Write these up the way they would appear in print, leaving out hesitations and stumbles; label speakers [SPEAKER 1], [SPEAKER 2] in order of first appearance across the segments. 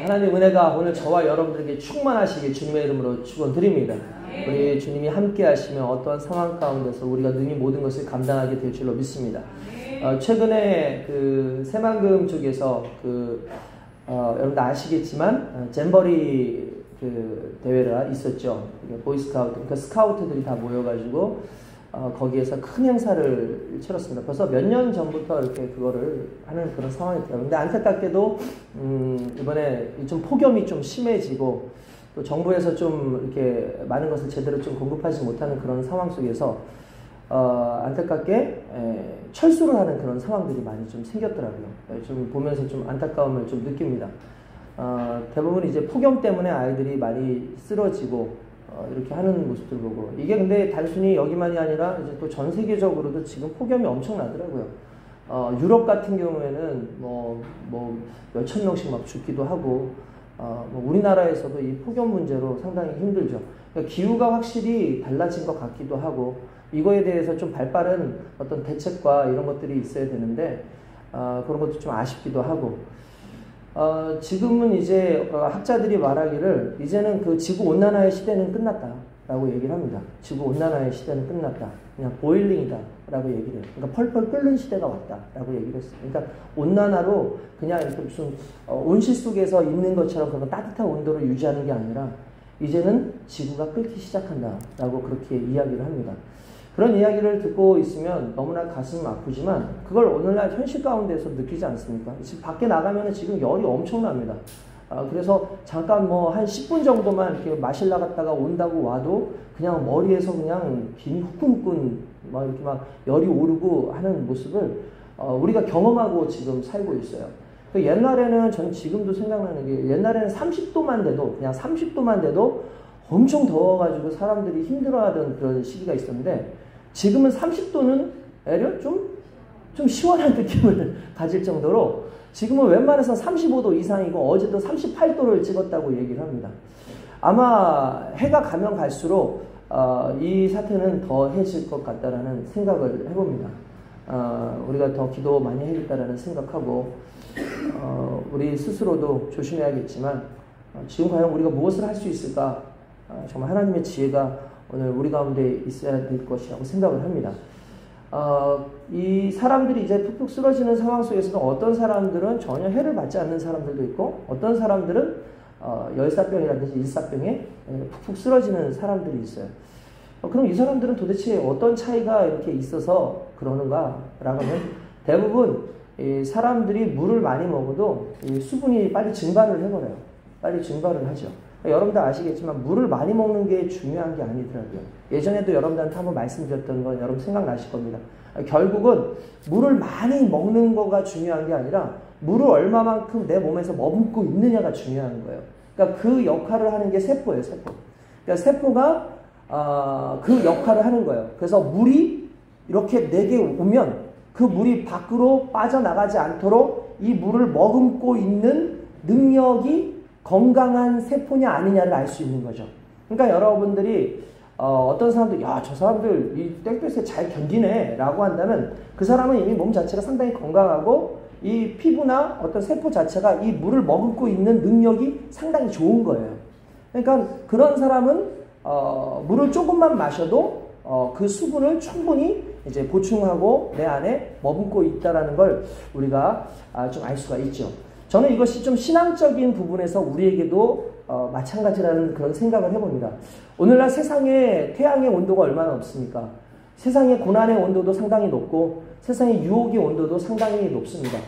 [SPEAKER 1] 하나님의 은혜가 오늘 저와 여러분들에게 충만하시길 주님의 이름으로 축원드립니다. 우리 주님이 함께 하시면 어떠한 상황 가운데서 우리가 능히 모든 것을 감당하게 될 줄로 믿습니다. 최근에 그 새만금 쪽에서 여러분들 아시겠지만 잼버리 그 대회가 있었죠. 보이스카우트, 그러니까 스카우트들이 다 모여가지고 거기에서 큰 행사를 치렀습니다. 벌써 몇 년 전부터 이렇게 그거를 하는 그런 상황이었어요. 근데 안타깝게도 이번에 좀 폭염이 좀 심해지고 또 정부에서 좀 이렇게 많은 것을 제대로 좀 공급하지 못하는 그런 상황 속에서 안타깝게 철수를 하는 그런 상황들이 많이 좀 생겼더라고요. 좀 보면서 좀 안타까움을 좀 느낍니다. 대부분 이제 폭염 때문에 아이들이 많이 쓰러지고 이렇게 하는 모습들 보고, 이게 근데 단순히 여기만이 아니라 이제 또 전 세계적으로도 지금 폭염이 엄청나더라고요. 유럽 같은 경우에는 뭐 몇천 명씩 막 죽기도 하고, 우리나라에서도 이 폭염 문제로 상당히 힘들죠. 그러니까 기후가 확실히 달라진 것 같기도 하고, 이거에 대해서 좀 발빠른 어떤 대책과 이런 것들이 있어야 되는데, 그런 것도 좀 아쉽기도 하고, 지금은 이제 학자들이 말하기를 이제는 그 지구온난화의 시대는 끝났다 라고 얘기를 합니다. 지구온난화의 시대는 끝났다, 그냥 보일링이다 라고 얘기를 해요. 그러니까 펄펄 끓는 시대가 왔다 라고 얘기를 했어요. 그러니까 온난화로 그냥 이렇게 무슨 온실 속에서 있는 것처럼 그런 따뜻한 온도를 유지하는 게 아니라 이제는 지구가 끓기 시작한다 라고 그렇게 이야기를 합니다. 그런 이야기를 듣고 있으면 너무나 가슴 아프지만 그걸 오늘날 현실 가운데서 느끼지 않습니까? 지금 밖에 나가면 지금 열이 엄청납니다. 그래서 잠깐 한 10분 정도만 이렇게 마실 나갔다가 온다고 와도 그냥 머리에서 그냥 김이 후끈후끈 막 이렇게 막 열이 오르고 하는 모습을 우리가 경험하고 지금 살고 있어요. 옛날에는 전 지금도 생각나는 게, 옛날에는 30도만 돼도, 그냥 30도만 돼도 엄청 더워가지고 사람들이 힘들어하던 그런 시기가 있었는데, 지금은 30도는 애려 좀 시원한 느낌을 가질 정도로 지금은 웬만해서 35도 이상이고 어제도 38도를 찍었다고 얘기를 합니다. 아마 해가 가면 갈수록 이 사태는 더해질 것 같다라는 생각을 해봅니다. 우리가 더 기도 많이 해야겠다라는 생각하고, 우리 스스로도 조심해야겠지만 지금 과연 우리가 무엇을 할 수 있을까? 정말 하나님의 지혜가 오늘 우리 가운데 있어야 될 것이라고 생각을 합니다. 이 사람들이 이제 푹푹 쓰러지는 상황 속에서도 어떤 사람들은 전혀 해를 받지 않는 사람들도 있고, 어떤 사람들은 열사병이라든지 일사병에 푹푹 쓰러지는 사람들이 있어요. 그럼 이 사람들은 도대체 어떤 차이가 이렇게 있어서 그러는가? 라고 하면 대부분 이 사람들이 물을 많이 먹어도 이 수분이 빨리 증발을 해버려요. 빨리 증발을 하죠. 여러분들 아시겠지만 물을 많이 먹는 게 중요한 게 아니더라고요. 예전에도 여러분들한테 한번 말씀드렸던 건 여러분 생각나실 겁니다. 결국은 물을 많이 먹는 거가 중요한 게 아니라 물을 얼마만큼 내 몸에서 머금고 있느냐가 중요한 거예요. 그러니까 그 역할을 하는 게 세포예요, 세포. 그러니까 세포가 그 역할을 하는 거예요. 그래서 물이 이렇게 내게 오면 그 물이 밖으로 빠져나가지 않도록 이 물을 머금고 있는 능력이 건강한 세포냐 아니냐를 알 수 있는 거죠. 그러니까 여러분들이 어떤 사람들, 야, 저 사람들 이 땡볕에 잘 견디네 라고 한다면 그 사람은 이미 몸 자체가 상당히 건강하고 이 피부나 어떤 세포 자체가 이 물을 머금고 있는 능력이 상당히 좋은 거예요. 그러니까 그런 사람은 물을 조금만 마셔도 그 수분을 충분히 이제 보충하고 내 안에 머금고 있다라는 걸 우리가 좀 알 수가 있죠. 저는 이것이 좀 신앙적인 부분에서 우리에게도 마찬가지라는 그런 생각을 해봅니다. 오늘날 세상에 태양의 온도가 얼마나 높습니까? 세상의 고난의 온도도 상당히 높고 세상의 유혹의 온도도 상당히 높습니다.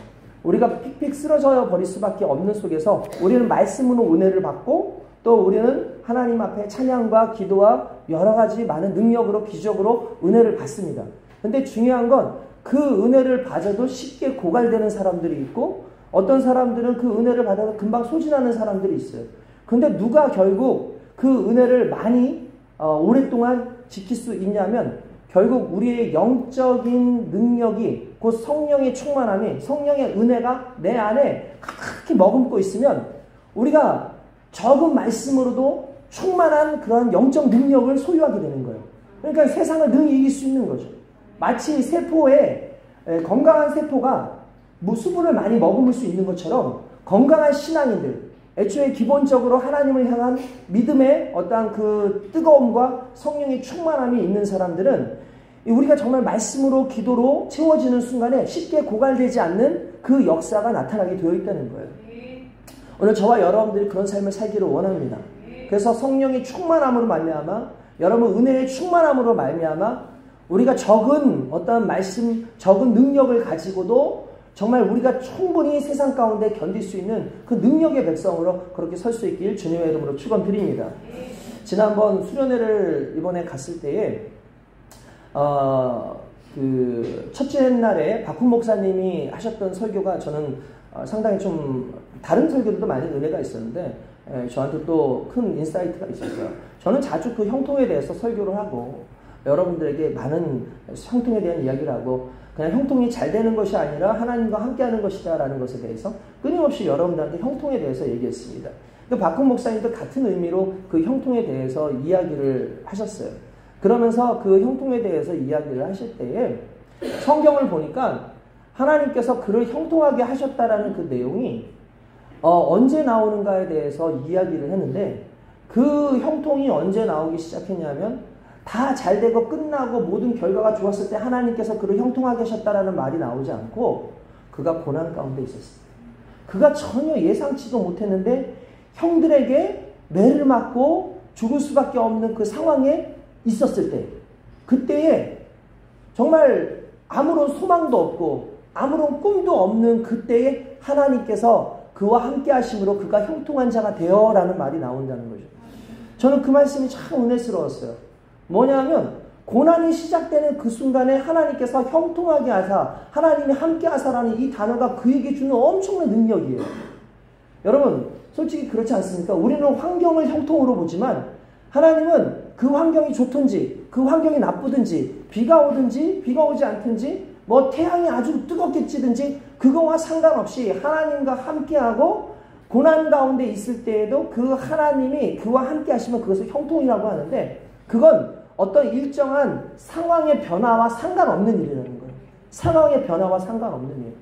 [SPEAKER 1] 우리가 픽픽 쓰러져 버릴 수밖에 없는 속에서 우리는 말씀으로 은혜를 받고 또 우리는 하나님 앞에 찬양과 기도와 여러 가지 많은 능력으로 기적으로 은혜를 받습니다. 근데 중요한 건 그 은혜를 받아도 쉽게 고갈되는 사람들이 있고 어떤 사람들은 그 은혜를 받아서 금방 소진하는 사람들이 있어요. 근데 누가 결국 그 은혜를 많이 오랫동안 지킬 수 있냐면 결국 우리의 영적인 능력이 곧 성령의 충만함이, 성령의 은혜가 내 안에 가득히 머금고 있으면 우리가 적은 말씀으로도 충만한 그런 영적 능력을 소유하게 되는 거예요. 그러니까 세상을 능히 이길 수 있는 거죠. 마치 세포에 건강한 세포가 수분을 많이 머금을 수 있는 것처럼 건강한 신앙인들, 애초에 기본적으로 하나님을 향한 믿음의 어떠한 그 뜨거움과 성령의 충만함이 있는 사람들은 우리가 정말 말씀으로 기도로 채워지는 순간에 쉽게 고갈되지 않는 그 역사가 나타나게 되어 있다는 거예요. 오늘 저와 여러분들이 그런 삶을 살기를 원합니다. 그래서 성령의 충만함으로 말미암아, 여러분 은혜의 충만함으로 말미암아 우리가 적은 어떤 말씀, 적은 능력을 가지고도 정말 우리가 충분히 세상 가운데 견딜 수 있는 그 능력의 백성으로 그렇게 설 수 있길 주님의 이름으로 축원드립니다. 지난번 수련회를 이번에 갔을 때에 그 첫째 날에 박훈 목사님이 하셨던 설교가 저는 상당히 좀 다른 설교들도 많이 은혜가 있었는데 저한테 또 큰 인사이트가 있었어요. 저는 자주 그 형통에 대해서 설교를 하고 여러분들에게 많은 형통에 대한 이야기를 하고 그냥 형통이 잘 되는 것이 아니라 하나님과 함께하는 것이다 라는 것에 대해서 끊임없이 여러분들한테 형통에 대해서 얘기했습니다. 박훈 목사님도 같은 의미로 그 형통에 대해서 이야기를 하셨어요. 그러면서 그 형통에 대해서 이야기를 하실 때에 성경을 보니까 하나님께서 그를 형통하게 하셨다라는 그 내용이 언제 나오는가에 대해서 이야기를 했는데 그 형통이 언제 나오기 시작했냐면 다 잘되고 끝나고 모든 결과가 좋았을 때 하나님께서 그를 형통하게 하셨다라는 말이 나오지 않고 그가 고난 가운데 있었어요. 그가 전혀 예상치도 못했는데 형들에게 매를 맞고 죽을 수밖에 없는 그 상황에 있었을 때 그때에 정말 아무런 소망도 없고 아무런 꿈도 없는 그때에 하나님께서 그와 함께 하심으로 그가 형통한 자가 되어 라는 말이 나온다는 거죠. 저는 그 말씀이 참 은혜스러웠어요. 뭐냐면 고난이 시작되는 그 순간에 하나님께서 형통하게 하사 하나님이 함께 하사라는 이 단어가 그에게 주는 엄청난 능력이에요. 여러분 솔직히 그렇지 않습니까? 우리는 환경을 형통으로 보지만 하나님은 그 환경이 좋든지 그 환경이 나쁘든지 비가 오든지 비가 오지 않든지 뭐 태양이 아주 뜨겁게 찌든지 그거와 상관없이 하나님과 함께하고 고난 가운데 있을 때에도 그 하나님이 그와 함께 하시면 그것을 형통이라고 하는데 그건 어떤 일정한 상황의 변화와 상관없는 일이라는 거예요. 상황의 변화와 상관없는 일.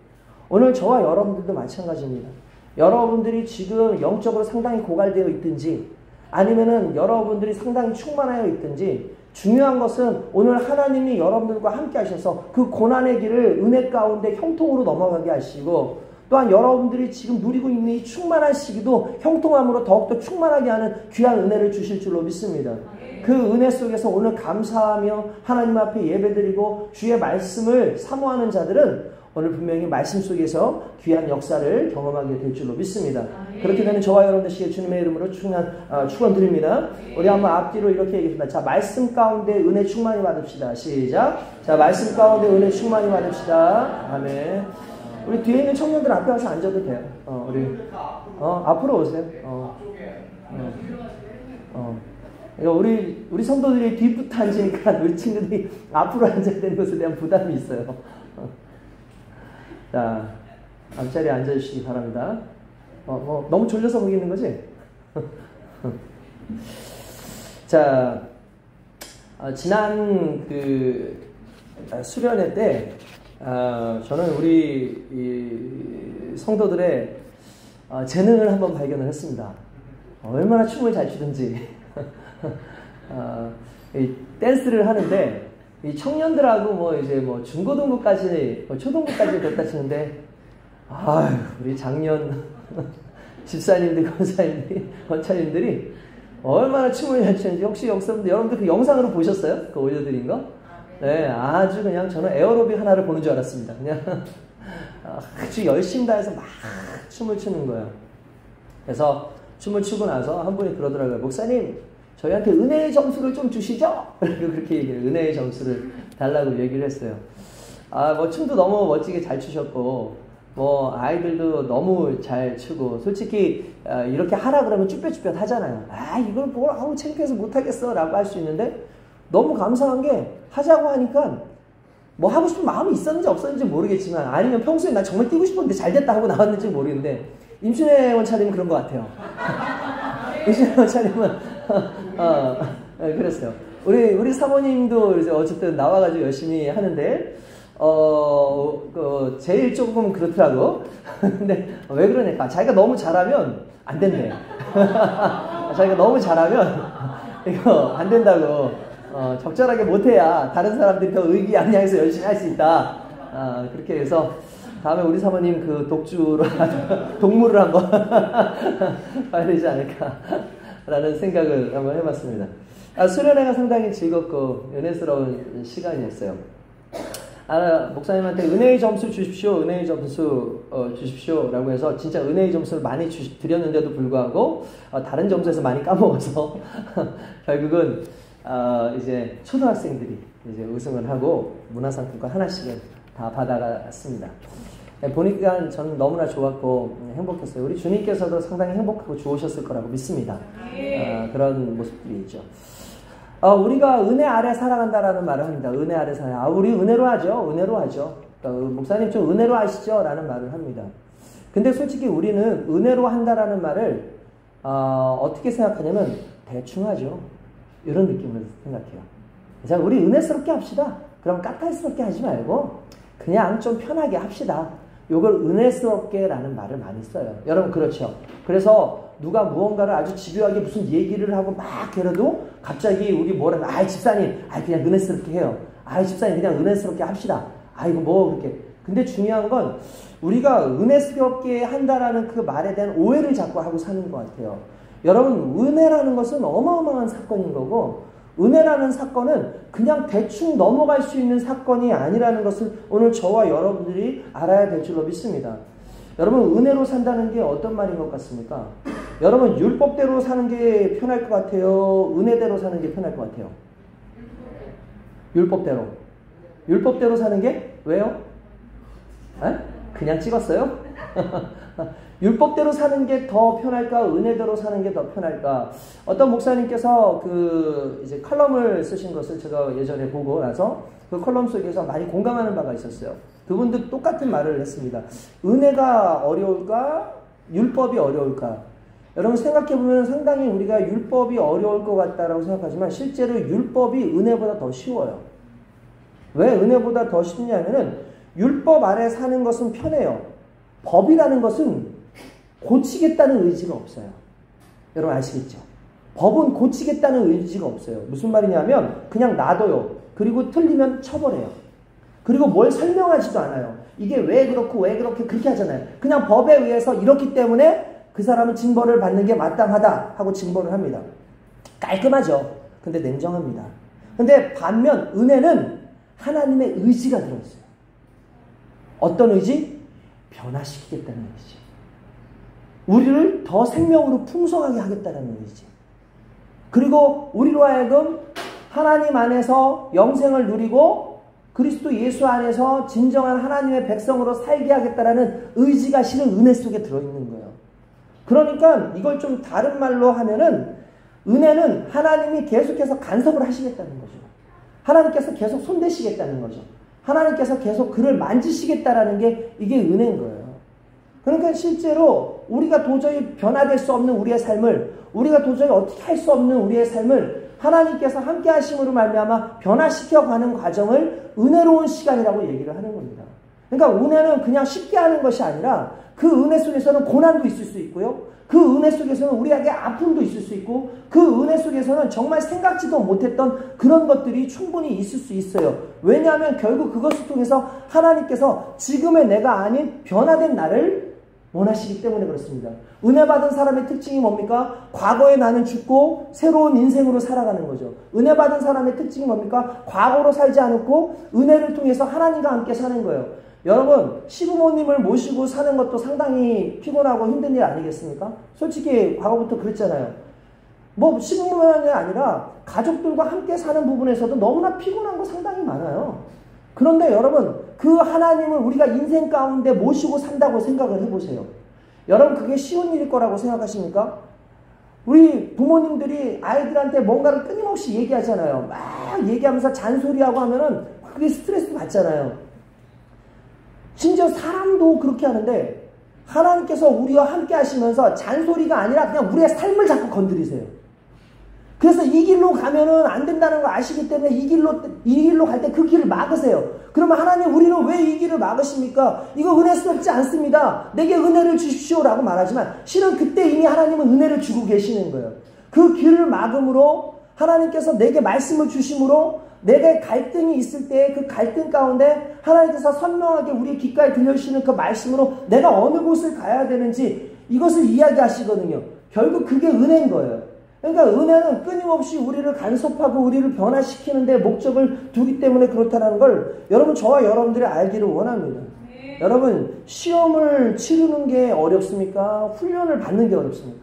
[SPEAKER 1] 오늘 저와 여러분들도 마찬가지입니다. 여러분들이 지금 영적으로 상당히 고갈되어 있든지 아니면은 여러분들이 상당히 충만하여 있든지 중요한 것은 오늘 하나님이 여러분들과 함께 하셔서 그 고난의 길을 은혜 가운데 형통으로 넘어가게 하시고 또한 여러분들이 지금 누리고 있는 이 충만한 시기도 형통함으로 더욱더 충만하게 하는 귀한 은혜를 주실 줄로 믿습니다. 그 은혜 속에서 오늘 감사하며 하나님 앞에 예배드리고 주의 말씀을 사모하는 자들은 오늘 분명히 말씀 속에서 귀한 역사를 경험하게 될 줄로 믿습니다. 그렇게 되는 저와 여러분들 시에 주님의 이름으로 축원드립니다. 우리 한번 앞뒤로 이렇게 얘기합니다. 자, 말씀 가운데 은혜 충만히 받읍시다. 시작. 자, 말씀 가운데 은혜 충만히 받읍시다. 아멘. 우리 뒤에 있는 청년들 앞에 와서 앉아도 돼요. 앞으로 오세요. 우리 성도들이 뒤부터 앉으니까 우리 친구들이 앞으로 앉아야 되는 것에 대한 부담이 있어요. 자, 앞자리에 앉아주시기 바랍니다. 너무 졸려서 거기 있는 거지? 자, 지난 그 수련회 때 저는 우리 이 성도들의 재능을 한번 발견을 했습니다. 얼마나 춤을 잘 추든지 이 댄스를 하는데 이 청년들하고 이제 중고등부까지 초등부까지 됐다 치는데 우리 작년 집사님들 권사님들이 얼마나 춤을 잘 추는지 혹시 여러분들 그 영상으로 보셨어요? 그 올려드린 거? 네, 아주 그냥 저는 에어로빅 하나를 보는 줄 알았습니다. 그냥 아주 열심히 다해서 막 춤을 추는 거예요. 그래서 춤을 추고 나서 한 분이 그러더라고요. 목사님, 저희한테 은혜의 점수를 좀 주시죠? 그렇게 얘기를, 은혜의 점수를 달라고 얘기를 했어요. 춤도 너무 멋지게 잘 추셨고, 아이들도 너무 잘 추고, 솔직히, 이렇게 하라 그러면 쭈뼛쭈뼛 하잖아요. 이걸 창피해서 못하겠어. 라고 할 수 있는데, 너무 감사한 게, 하자고 하니까, 하고 싶은 마음이 있었는지 없었는지 모르겠지만, 아니면 평소에 나 정말 뛰고 싶었는데 잘 됐다 하고 나왔는지 모르겠는데, 임춘혜 원차님은 그런 것 같아요. 임춘혜 원차님은, 그랬어요. 우리 사모님도 이제 어쨌든 나와가지고 열심히 하는데, 제일 조금 그렇더라고. 근데 왜 그러니까 자기가 너무 잘하면 안 된대. 자기가 너무 잘하면 이거 안 된다고. 적절하게 못해야 다른 사람들이 더 의기양양해서 열심히 할 수 있다. 그렇게 해서 다음에 우리 사모님 그 독주로 동물을 한번 봐야 되지 않을까라는 생각을 한번 해봤습니다. 수련회가 상당히 즐겁고 은혜스러운 시간이었어요. 목사님한테 은혜의 점수 주십시오, 은혜의 점수 주십시오라고 해서 진짜 은혜의 점수를 많이 드렸는데도 불구하고 다른 점수에서 많이 까먹어서 결국은 이제 초등학생들이 이제 우승을 하고 문화상품권 하나씩은 다 받아갔습니다. 보니까 저는 너무나 좋았고 행복했어요. 우리 주님께서도 상당히 행복하고 좋으셨을 거라고 믿습니다. 그런 모습들이 있죠. 우리가 은혜 아래 살아간다라는 말을 합니다. 은혜 아래 살아. 우리 은혜로 하죠. 은혜로 하죠. 목사님 좀 은혜로 하시죠? 라는 말을 합니다. 근데 솔직히 우리는 은혜로 한다라는 말을 어떻게 생각하냐면 대충 하죠. 이런 느낌을 생각해요. 자, 우리 은혜스럽게 합시다. 그럼 까탈스럽게 하지 말고 그냥 좀 편하게 합시다. 요걸 은혜스럽게 라는 말을 많이 써요. 여러분 그렇죠. 그래서 누가 무언가를 아주 집요하게 무슨 얘기를 하고 막 그래도 갑자기 우리 뭐라고 집사님 그냥 은혜스럽게 해요. 집사님 그냥 은혜스럽게 합시다. 이거 뭐 그렇게. 근데 중요한 건 우리가 은혜스럽게 한다라는 그 말에 대한 오해를 자꾸 하고 사는 것 같아요. 여러분 은혜라는 것은 어마어마한 사건인 거고 은혜라는 사건은 그냥 대충 넘어갈 수 있는 사건이 아니라는 것을 오늘 저와 여러분들이 알아야 될 줄로 믿습니다. 여러분 은혜로 산다는 게 어떤 말인 것 같습니까? 여러분 율법대로 사는 게 편할 것 같아요? 은혜대로 사는 게 편할 것 같아요? 율법대로. 율법대로 사는 게 왜요? 그냥 찍었어요? 율법대로 사는 게 더 편할까? 은혜대로 사는 게 더 편할까? 어떤 목사님께서 이제 칼럼을 쓰신 것을 제가 예전에 보고 나서 그 칼럼 속에서 많이 공감하는 바가 있었어요. 그분도 똑같은 말을 했습니다. 은혜가 어려울까? 율법이 어려울까? 여러분 생각해보면 상당히 우리가 율법이 어려울 것 같다라고 생각하지만 실제로 율법이 은혜보다 더 쉬워요. 왜 은혜보다 더 쉽냐면은 율법 아래 사는 것은 편해요. 법이라는 것은 고치겠다는 의지가 없어요. 여러분 아시겠죠? 법은 고치겠다는 의지가 없어요. 무슨 말이냐면 그냥 놔둬요. 그리고 틀리면 처벌해요. 그리고 뭘 설명하지도 않아요. 이게 왜 그렇고 왜 그렇게 그렇게 하잖아요. 그냥 법에 의해서 이렇기 때문에 그 사람은 징벌을 받는 게 마땅하다 하고 징벌을 합니다. 깔끔하죠. 근데 냉정합니다. 근데 반면 은혜는 하나님의 의지가 들어있어요. 어떤 의지? 변화시키겠다는 의지. 우리를 더 생명으로 풍성하게 하겠다는 의지. 그리고 우리로 하여금 하나님 안에서 영생을 누리고 그리스도 예수 안에서 진정한 하나님의 백성으로 살게 하겠다라는 의지가 실은 은혜 속에 들어있는 거예요. 그러니까 이걸 좀 다른 말로 하면은 은혜는 하나님이 계속해서 간섭을 하시겠다는 거죠. 하나님께서 계속 손대시겠다는 거죠. 하나님께서 계속 그를 만지시겠다라는 게 이게 은혜인 거예요. 그러니까 실제로 우리가 도저히 변화될 수 없는 우리의 삶을 우리가 도저히 어떻게 할 수 없는 우리의 삶을 하나님께서 함께 하심으로 말미암아 변화시켜가는 과정을 은혜로운 시간이라고 얘기를 하는 겁니다. 그러니까 은혜는 그냥 쉽게 하는 것이 아니라 그 은혜 속에서는 고난도 있을 수 있고요. 그 은혜 속에서는 우리에게 아픔도 있을 수 있고 그 은혜 속에서는 정말 생각지도 못했던 그런 것들이 충분히 있을 수 있어요. 왜냐하면 결국 그것을 통해서 하나님께서 지금의 내가 아닌 변화된 나를 원하시기 때문에 그렇습니다. 은혜 받은 사람의 특징이 뭡니까? 과거에 나는 죽고 새로운 인생으로 살아가는 거죠. 은혜 받은 사람의 특징이 뭡니까? 과거로 살지 않고 은혜를 통해서 하나님과 함께 사는 거예요. 여러분 시부모님을 모시고 사는 것도 상당히 피곤하고 힘든 일 아니겠습니까? 솔직히 과거부터 그랬잖아요. 뭐 시부모만이 아니라 가족들과 함께 사는 부분에서도 너무나 피곤한 거 상당히 많아요. 그런데 여러분 그 하나님을 우리가 인생 가운데 모시고 산다고 생각을 해보세요. 여러분 그게 쉬운 일일 거라고 생각하십니까? 우리 부모님들이 아이들한테 뭔가를 끊임없이 얘기하잖아요. 막 얘기하면서 잔소리하고 하면은 그게 스트레스 받잖아요. 심지어 사람도 그렇게 하는데 하나님께서 우리와 함께 하시면서 잔소리가 아니라 그냥 우리의 삶을 자꾸 건드리세요. 그래서 이 길로 가면은 안 된다는 걸 아시기 때문에 이 길로 갈 때 그 길을 막으세요. 그러면 하나님 우리는 왜 이 길을 막으십니까? 이거 은혜스럽지 않습니다. 내게 은혜를 주십시오라고 말하지만 실은 그때 이미 하나님은 은혜를 주고 계시는 거예요. 그 길을 막음으로 하나님께서 내게 말씀을 주심으로 내게 갈등이 있을 때 그 갈등 가운데 하나님께서 선명하게 우리의 귓가에 들려주시는 그 말씀으로 내가 어느 곳을 가야 되는지 이것을 이야기하시거든요. 결국 그게 은혜인 거예요. 그러니까 은혜는 끊임없이 우리를 간섭하고 우리를 변화시키는 데 목적을 두기 때문에 그렇다는 걸 여러분 저와 여러분들이 알기를 원합니다. 여러분 시험을 치르는 게 어렵습니까? 훈련을 받는 게 어렵습니까?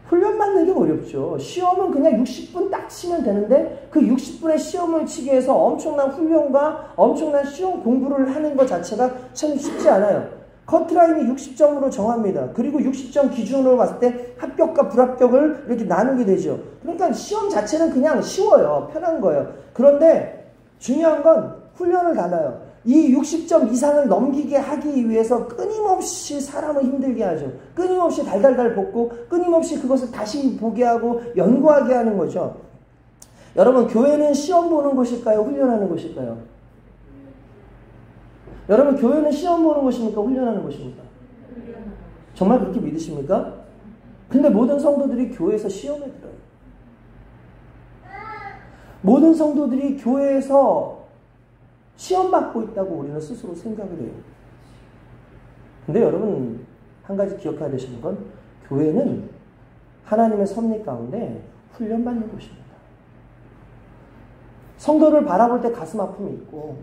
[SPEAKER 1] 훈련 받는 게 어렵죠. 시험은 그냥 60분 딱 치면 되는데 그 60분의 시험을 치기 위해서 엄청난 훈련과 엄청난 시험 공부를 하는 것 자체가 참 쉽지 않아요. 커트라인이 60점으로 정합니다. 그리고 60점 기준으로 봤을 때 합격과 불합격을 이렇게 나누게 되죠. 그러니까 시험 자체는 그냥 쉬워요. 편한 거예요. 그런데 중요한 건 훈련을 달아요. 이 60점 이상을 넘기게 하기 위해서 끊임없이 사람을 힘들게 하죠. 끊임없이 달달달 볶고 끊임없이 그것을 다시 보게 하고 연구하게 하는 거죠. 여러분 교회는 시험 보는 곳일까요? 훈련하는 곳일까요? 여러분 교회는 시험 보는 곳입니까? 훈련하는 곳입니까? 정말 그렇게 믿으십니까? 근데 모든 성도들이 교회에서 시험에 들어요. 모든 성도들이 교회에서 시험받고 있다고 우리는 스스로 생각을 해요. 근데 여러분 한 가지 기억해야 되시는 건 교회는 하나님의 섭리 가운데 훈련받는 곳입니다. 성도를 바라볼 때 가슴 아픔이 있고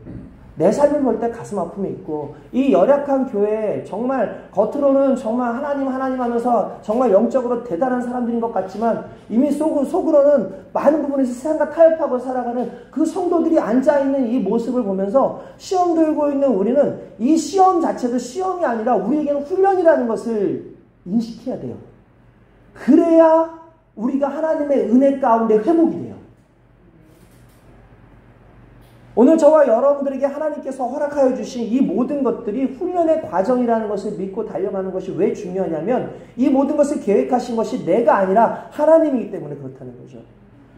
[SPEAKER 1] 내 삶을 볼 때 가슴 아픔이 있고 이 열약한 교회에 정말 겉으로는 정말 하나님 하면서 정말 영적으로 대단한 사람들인 것 같지만 이미 속으로는 많은 부분에서 세상과 타협하고 살아가는 그 성도들이 앉아있는 이 모습을 보면서 시험 들고 있는 우리는 이 시험 자체도 시험이 아니라 우리에게는 훈련이라는 것을 인식해야 돼요. 그래야 우리가 하나님의 은혜 가운데 회복이 돼요. 오늘 저와 여러분들에게 하나님께서 허락하여 주신 이 모든 것들이 훈련의 과정이라는 것을 믿고 달려가는 것이 왜 중요하냐면 이 모든 것을 계획하신 것이 내가 아니라 하나님이기 때문에 그렇다는 거죠.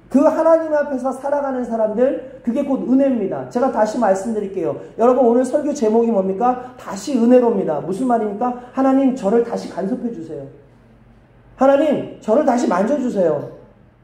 [SPEAKER 1] 그 하나님 앞에서 살아가는 사람들, 그게 곧 은혜입니다. 제가 다시 말씀드릴게요. 여러분 오늘 설교 제목이 뭡니까? 다시 은혜로입니다. 무슨 말입니까? 하나님 저를 다시 간섭해 주세요. 하나님 저를 다시 만져주세요.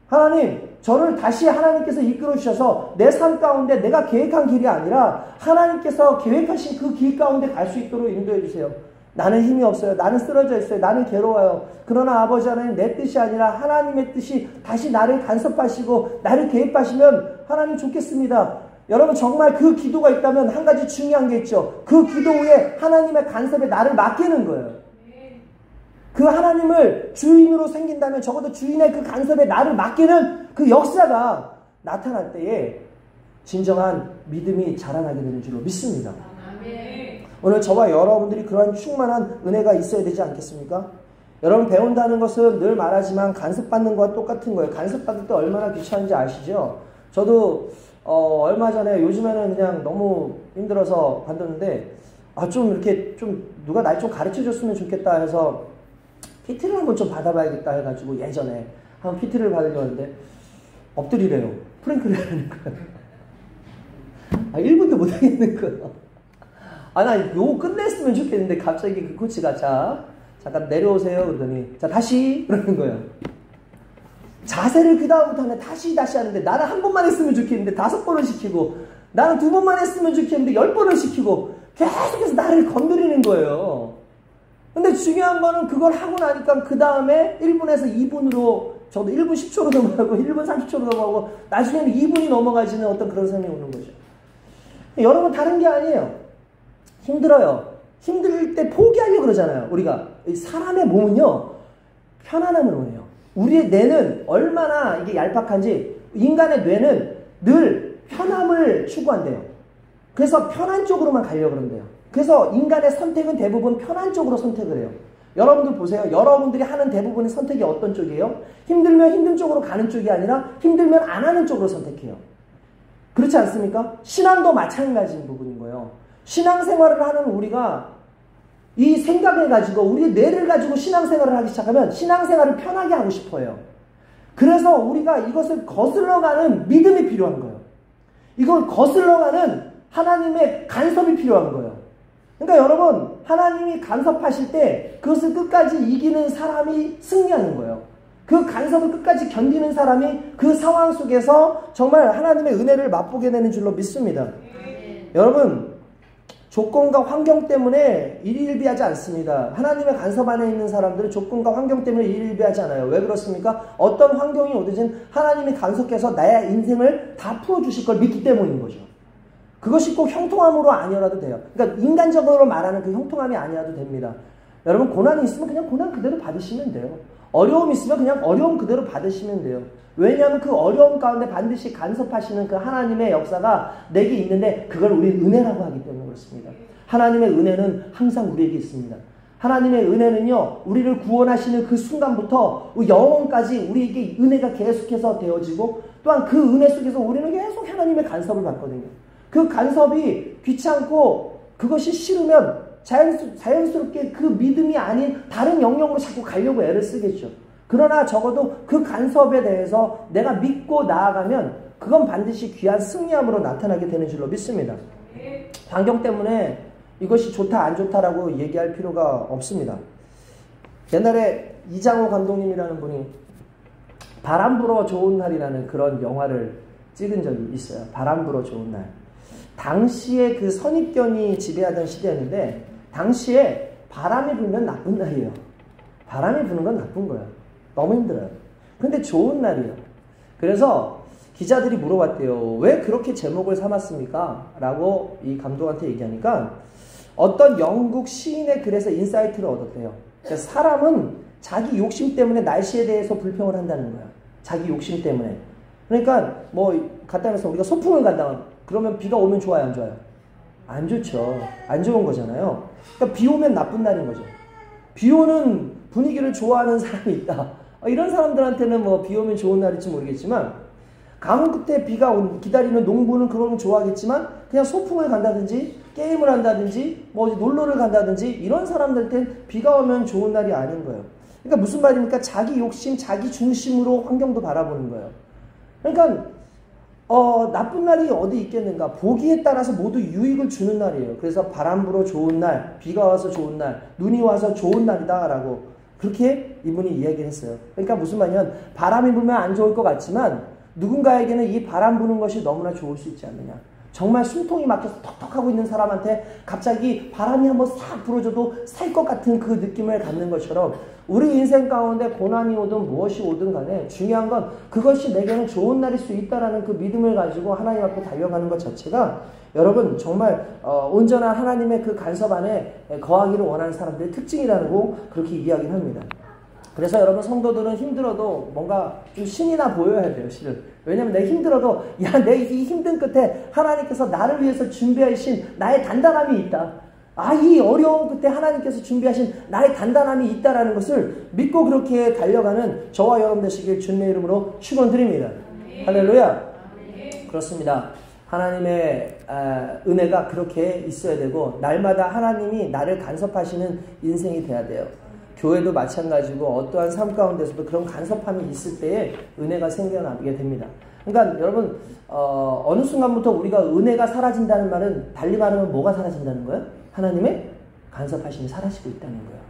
[SPEAKER 1] 하나님 저를 다시 하나님께서 이끌어 주셔서 내 삶 가운데 내가 계획한 길이 아니라 하나님께서 계획하신 그 길 가운데 갈 수 있도록 인도해 주세요. 나는 힘이 없어요. 나는 쓰러져 있어요. 나는 괴로워요. 그러나 아버지 하나님 내 뜻이 아니라 하나님의 뜻이 다시 나를 간섭하시고 나를 개입하시면 하나님 좋겠습니다. 여러분 정말 그 기도가 있다면 한 가지 중요한 게 있죠. 그 기도 후에 하나님의 간섭에 나를 맡기는 거예요. 그 하나님을 주인으로 생긴다면 적어도 주인의 그 간섭에 나를 맡기는 그 역사가 나타날 때에 진정한 믿음이 자라나게 되는 줄로 믿습니다. 오늘 저와 여러분들이 그러한 충만한 은혜가 있어야 되지 않겠습니까? 여러분 배운다는 것은 늘 말하지만 간섭받는 것과 똑같은 거예요. 간섭받을 때 얼마나 귀찮은지 아시죠? 저도 얼마 전에 요즘에는 그냥 너무 힘들어서 받았는데 좀 이렇게 좀 누가 날 좀 가르쳐 줬으면 좋겠다 해서 PT를 한번 좀 받아봐야겠다 해가지고 예전에 한번 PT를 받으려고 하는데 엎드리래요. 프랭크를 하는 거예요. 1분도 못하겠는 거예요. 나 요거 끝냈으면 좋겠는데 갑자기 그 코치가 잠깐 내려오세요 그러더니 자 다시 그러는 거예요. 자세를 그 다음부터 하면 다시 하는데 나는 한 번만 했으면 좋겠는데 5번을 시키고 나는 2번만 했으면 좋겠는데 10번을 시키고 계속해서 나를 건드리는 거예요. 근데 중요한 거는 그걸 하고 나니까 그 다음에 1분에서 2분으로 저도 1분 10초로 넘어가고 1분 30초로 넘어가고 나중에는 2분이 넘어가지는 어떤 그런 삶이 오는 거죠. 여러분 다른 게 아니에요. 힘들어요. 힘들 때 포기하려고 그러잖아요. 우리가 사람의 몸은요 편안함을 원해요. 우리의 뇌는 얼마나 이게 얄팍한지 인간의 뇌는 늘 편함을 추구한대요. 그래서 편한 쪽으로만 가려고 그런대요. 그래서 인간의 선택은 대부분 편한 쪽으로 선택을 해요. 여러분들 보세요. 여러분들이 하는 대부분의 선택이 어떤 쪽이에요? 힘들면 힘든 쪽으로 가는 쪽이 아니라 힘들면 안 하는 쪽으로 선택해요. 그렇지 않습니까? 신앙도 마찬가지인 부분인 거예요. 신앙생활을 하는 우리가 이 생각을 가지고 우리의 뇌를 가지고 신앙생활을 하기 시작하면 신앙생활을 편하게 하고 싶어요. 그래서 우리가 이것을 거슬러가는 믿음이 필요한 거예요. 이걸 거슬러가는 하나님의 간섭이 필요한 거예요. 그러니까 여러분, 하나님이 간섭하실 때 그것을 끝까지 이기는 사람이 승리하는 거예요. 그 간섭을 끝까지 견디는 사람이 그 상황 속에서 정말 하나님의 은혜를 맛보게 되는 줄로 믿습니다. 여러분, 조건과 환경 때문에 일희일비하지 않습니다. 하나님의 간섭 안에 있는 사람들은 조건과 환경 때문에 일희일비하지 않아요. 왜 그렇습니까? 어떤 환경이 오든지 하나님이 간섭해서 나의 인생을 다 풀어주실 걸 믿기 때문인 거죠. 그것이 꼭 형통함으로 아니어도 돼요. 그러니까 인간적으로 말하는 그 형통함이 아니어도 됩니다. 여러분, 고난이 있으면 그냥 고난 그대로 받으시면 돼요. 어려움이 있으면 그냥 어려움 그대로 받으시면 돼요. 왜냐하면 그 어려움 가운데 반드시 간섭하시는 그 하나님의 역사가 내게 있는데 그걸 우리는 은혜라고 하기 때문에 그렇습니다. 하나님의 은혜는 항상 우리에게 있습니다. 하나님의 은혜는요, 우리를 구원하시는 그 순간부터 영원까지 우리에게 은혜가 계속해서 되어지고 또한 그 은혜 속에서 우리는 계속 하나님의 간섭을 받거든요. 그 간섭이 귀찮고 그것이 싫으면 자연스럽게 그 믿음이 아닌 다른 영역으로 자꾸 가려고 애를 쓰겠죠. 그러나 적어도 그 간섭에 대해서 내가 믿고 나아가면 그건 반드시 귀한 승리함으로 나타나게 되는 줄로 믿습니다. 환경 때문에 이것이 좋다 안 좋다라고 얘기할 필요가 없습니다. 옛날에 이장호 감독님이라는 분이 바람 불어 좋은 날이라는 그런 영화를 찍은 적이 있어요. 바람 불어 좋은 날. 당시에 그 선입견이 지배하던 시대였는데 당시에 바람이 불면 나쁜 날이에요. 바람이 부는 건 나쁜 거예요. 너무 힘들어요. 근데 좋은 날이에요. 그래서 기자들이 물어봤대요. 왜 그렇게 제목을 삼았습니까? 라고 이 감독한테 얘기하니까 어떤 영국 시인의 글에서 인사이트를 얻었대요. 그러니까 사람은 자기 욕심 때문에 날씨에 대해서 불평을 한다는 거야. 자기 욕심 때문에. 그러니까 뭐 갖다 해서 우리가 소풍을 간다. 그러면 비가 오면 좋아요, 안 좋아요? 안 좋죠. 안 좋은 거잖아요. 그러니까 비 오면 나쁜 날인 거죠. 비 오는 분위기를 좋아하는 사람이 있다. 이런 사람들한테는 뭐 비 오면 좋은 날일지 모르겠지만 가뭄 끝에 비가 기다리는 농부는 그런 걸 좋아하겠지만 그냥 소풍을 간다든지 게임을 한다든지 뭐 놀러를 간다든지 이런 사람들한테는 비가 오면 좋은 날이 아닌 거예요. 그러니까 무슨 말입니까? 자기 욕심, 자기 중심으로 환경도 바라보는 거예요. 그러니까 나쁜 날이 어디 있겠는가? 보기에 따라서 모두 유익을 주는 날이에요. 그래서 바람 불어 좋은 날, 비가 와서 좋은 날, 눈이 와서 좋은 날이다 라고 그렇게 이분이 이야기를 했어요. 그러니까 무슨 말이냐면 바람이 불면 안 좋을 것 같지만 누군가에게는 이 바람 부는 것이 너무나 좋을 수 있지 않느냐. 정말 숨통이 막혀서 턱턱하고 있는 사람한테 갑자기 바람이 한번 싹 불어줘도 살 것 같은 그 느낌을 갖는 것처럼 우리 인생 가운데 고난이 오든 무엇이 오든 간에 중요한 건 그것이 내게는 좋은 날일 수 있다는 그 믿음을 가지고 하나님 앞에 달려가는 것 자체가 여러분 정말 온전한 하나님의 그 간섭 안에 거하기를 원하는 사람들의 특징이라고 그렇게 이야기를 합니다. 그래서 여러분 성도들은 힘들어도 뭔가 좀 신이 나 보여야 돼요, 실은. 왜냐면 내가 힘들어도 내 이 힘든 끝에 하나님께서 나를 위해서 준비하신 나의 단단함이 있다. 이 어려운 끝에 하나님께서 준비하신 나의 단단함이 있다라는 것을 믿고 그렇게 달려가는 저와 여러분 되시길 주님의 이름으로 축원드립니다. 할렐루야. 그렇습니다. 하나님의 은혜가 그렇게 있어야 되고 날마다 하나님이 나를 간섭하시는 인생이 돼야 돼요. 교회도 마찬가지고 어떠한 삶 가운데서도 그런 간섭함이 있을 때에 은혜가 생겨나게 됩니다. 그러니까 여러분 어느 순간부터 우리가 은혜가 사라진다는 말은 달리 말하면 뭐가 사라진다는 거예요? 하나님의 간섭하심이 사라지고 있다는 거예요.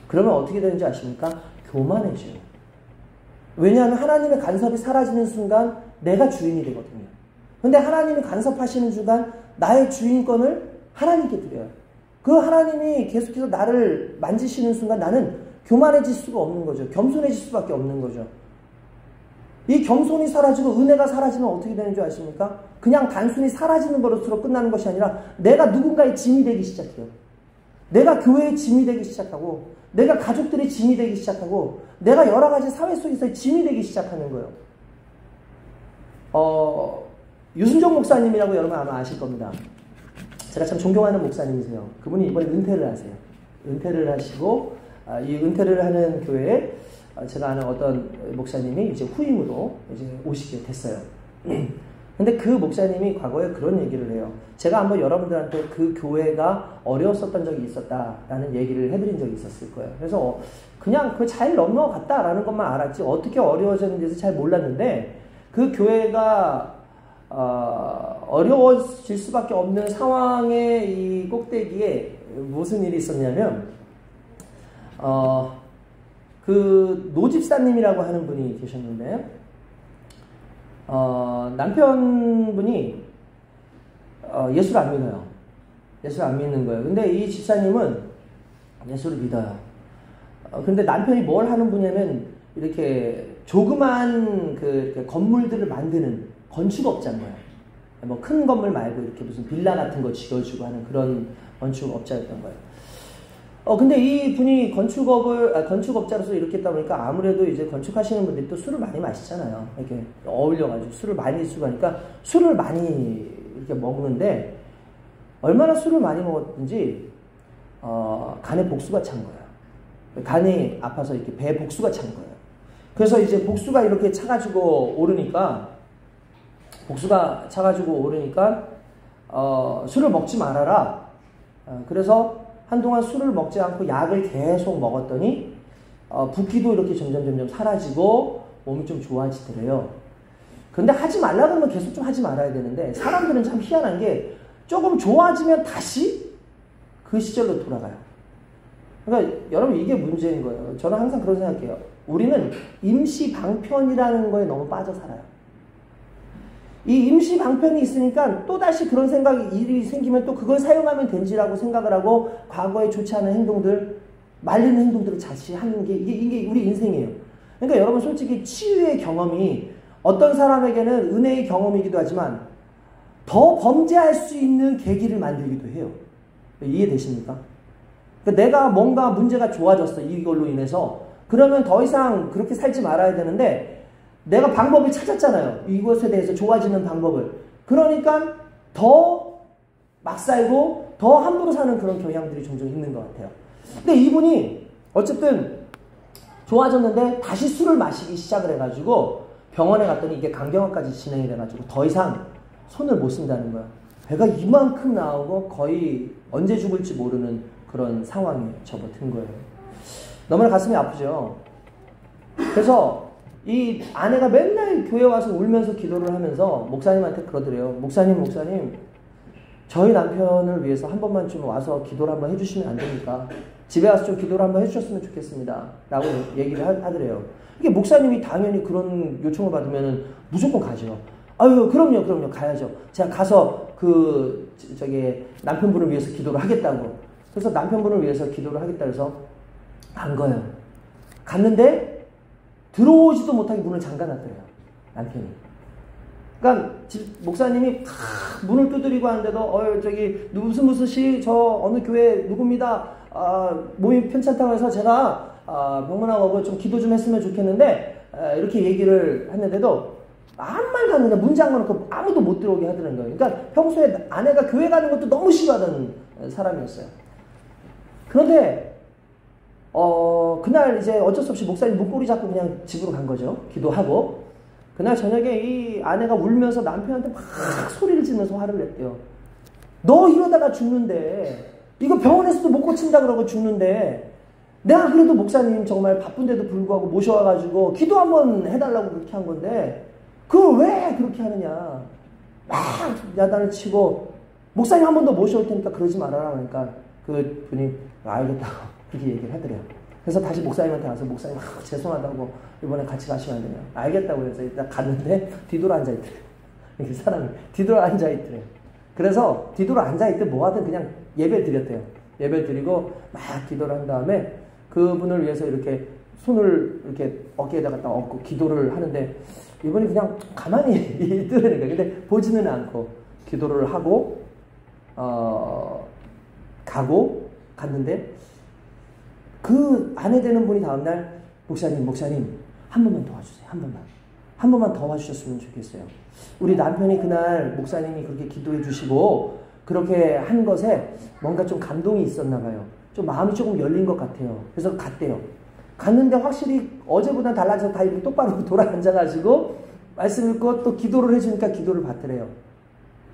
[SPEAKER 1] 그러면 어떻게 되는지 아십니까? 교만해져요. 왜냐하면 하나님의 간섭이 사라지는 순간 내가 주인이 되거든요. 근데 하나님이 간섭하시는 순간 나의 주인권을 하나님께 드려요. 그 하나님이 계속해서 나를 만지시는 순간 나는 교만해질 수가 없는 거죠. 겸손해질 수밖에 없는 거죠. 이 겸손이 사라지고 은혜가 사라지면 어떻게 되는 줄 아십니까? 그냥 단순히 사라지는 것으로 끝나는 것이 아니라 내가 누군가의 짐이 되기 시작해요. 내가 교회의 짐이 되기 시작하고 내가 가족들의 짐이 되기 시작하고 내가 여러 가지 사회 속에서의 짐이 되기 시작하는 거예요. 유순종 목사님이라고 여러분 아마 아실 겁니다. 제가 참 존경하는 목사님이세요. 그분이 이번에 은퇴를 하세요. 은퇴를 하시고 이 은퇴를 하는 교회에 제가 아는 어떤 목사님이 이제 후임으로 이제 오시게 됐어요. 근데 그 목사님이 과거에 그런 얘기를 해요. 제가 한번 여러분들한테 그 교회가 어려웠었던 적이 있었다라는 얘기를 해드린 적이 있었을 거예요. 그래서 그냥 그 잘 넘어갔다라는 것만 알았지 어떻게 어려워졌는지도 잘 몰랐는데 그 교회가 어려워질 수밖에 없는 상황의 이 꼭대기에 무슨 일이 있었냐면, 그 노집사님이라고 하는 분이 계셨는데, 남편분이 예수를 안 믿어요. 예수를 안 믿는 거예요. 근데 이 집사님은 예수를 믿어요. 근데 남편이 뭘 하는 분이냐면 이렇게 조그만 그 건물들을 만드는 건축업자인 거예요. 뭐 큰 건물 말고 이렇게 무슨 빌라 같은 거 지어주고 하는 그런 건축업자였던 거예요. 근데 이 분이 건축업자로서 이렇게 했다 보니까 아무래도 이제 건축하시는 분들이 또 술을 많이 마시잖아요. 이렇게 어울려가지고 술을 많이 쓰고 하니까 술을 많이 이렇게 먹는데 얼마나 술을 많이 먹었든지, 간에 복수가 찬 거예요. 간이 아파서 이렇게 배에 복수가 찬 거예요. 그래서 이제 복수가 이렇게 차가지고 오르니까, 술을 먹지 말아라. 그래서 한동안 술을 먹지 않고 약을 계속 먹었더니 붓기도 이렇게 점점 사라지고 몸이 좀 좋아지더래요. 근데 하지 말라 그러면 계속 좀 하지 말아야 되는데, 사람들은 참 희한한 게 조금 좋아지면 다시 그 시절로 돌아가요. 그러니까 여러분, 이게 문제인 거예요. 저는 항상 그런 생각해요. 우리는 임시 방편이라는 거에 너무 빠져 살아요. 이 임시 방편이 있으니까 또다시 그런 생각이, 일이 생기면 또 그걸 사용하면 된지라고 생각을 하고, 과거에 좋지 않은 행동들, 말리는 행동들을 자칫하는 게 이게 우리 인생이에요. 그러니까 여러분, 솔직히 치유의 경험이 어떤 사람에게는 은혜의 경험이기도 하지만 더 범죄할 수 있는 계기를 만들기도 해요. 이해되십니까? 그러니까 내가 뭔가 문제가 좋아졌어, 이걸로 인해서. 그러면 더 이상 그렇게 살지 말아야 되는데, 내가 방법을 찾았잖아요. 이것에 대해서 좋아지는 방법을. 그러니까 더 막 살고 더 함부로 사는 그런 경향들이 종종 있는 것 같아요. 근데 이분이 어쨌든 좋아졌는데 다시 술을 마시기 시작을 해가지고 병원에 갔더니 이게 간경화까지 진행이 돼가지고 더 이상 손을 못 쓴다는 거야. 배가 이만큼 나오고 거의 언제 죽을지 모르는 그런 상황에 접어든 거예요. 너무나 가슴이 아프죠. 그래서 이 아내가 맨날 교회 와서 울면서 기도를 하면서 목사님한테 그러더래요. 목사님, 저희 남편을 위해서 한 번만 좀 와서 기도를 한번 해주시면 안 됩니까? 집에 와서 좀 기도를 한번 해주셨으면 좋겠습니다. 라고 얘기를 하더래요. 이게 목사님이 당연히 그런 요청을 받으면 무조건 가죠. 아유, 그럼요, 가야죠. 제가 가서 남편분을 위해서 기도를 하겠다고. 그래서 남편분을 위해서 기도를 하겠다 해서 간 거예요. 갔는데 들어오지도 못하게 문을 잠가놨더래요, 남편이. 그러니까 목사님이 문을 두드리고 하는데도 무슨 시 저 어느 교회 누굽니다. 몸이 편찮다고 해서 제가 병문안하고 좀 기도 좀 했으면 좋겠는데, 이렇게 얘기를 했는데도 아무 말도 안 그냥 문 잠가놓고 아무도 못 들어오게 하더라는 거예요. 그러니까 평소에 아내가 교회 가는 것도 너무 싫어하던 사람이었어요. 그런데 그날 이제 어쩔 수 없이 목사님 문고리 잡고 그냥 집으로 간 거죠. 기도하고. 그날 저녁에 이 아내가 울면서 남편한테 막 소리를 지르면서 화를 냈대요. 너 이러다가 죽는데, 이거 병원에서도 못 고친다 그러고 죽는데, 내가 그래도 목사님 정말 바쁜데도 불구하고 모셔와가지고 기도 한번 해달라고 그렇게 한 건데, 그걸 왜 그렇게 하느냐. 막 야단을 치고, 목사님 한 번 더 모셔올 테니까 그러지 말아라. 그러니까 그 분이 알겠다고 그렇게 얘기를 하더래요. 그래서 다시 목사님한테 가서, 목사님 죄송하다고 이번에 같이 가시면 안 되냐. 알겠다고 해서 일단 갔는데 뒤돌아 앉아있더래요. 이렇게 사람이 뒤돌아 앉아있더래요. 그래서 뒤돌아 앉아있더니 뭐 하든 그냥 예배를 드렸대요. 예배를 드리고 막 기도를 한 다음에 그분을 위해서 이렇게 손을 이렇게 어깨에다가 딱 얹고 기도를 하는데, 이분이 그냥 가만히 있더라는 거예요. 근데 보지는 않고 기도를 하고 갔는데, 그 아내 되는 분이 다음날 목사님 한 번만 도와주세요. 한 번만 더 와주셨으면 좋겠어요. 우리 남편이 그날 목사님이 그렇게 기도해 주시고 그렇게 한 것에 뭔가 좀 감동이 있었나 봐요. 좀 마음이 조금 열린 것 같아요. 그래서 갔대요. 갔는데 확실히 어제보다 달라져서 다 이렇게 똑바로 돌아 앉아가지고 말씀 읽고 또 기도를 해주니까 기도를 받더래요.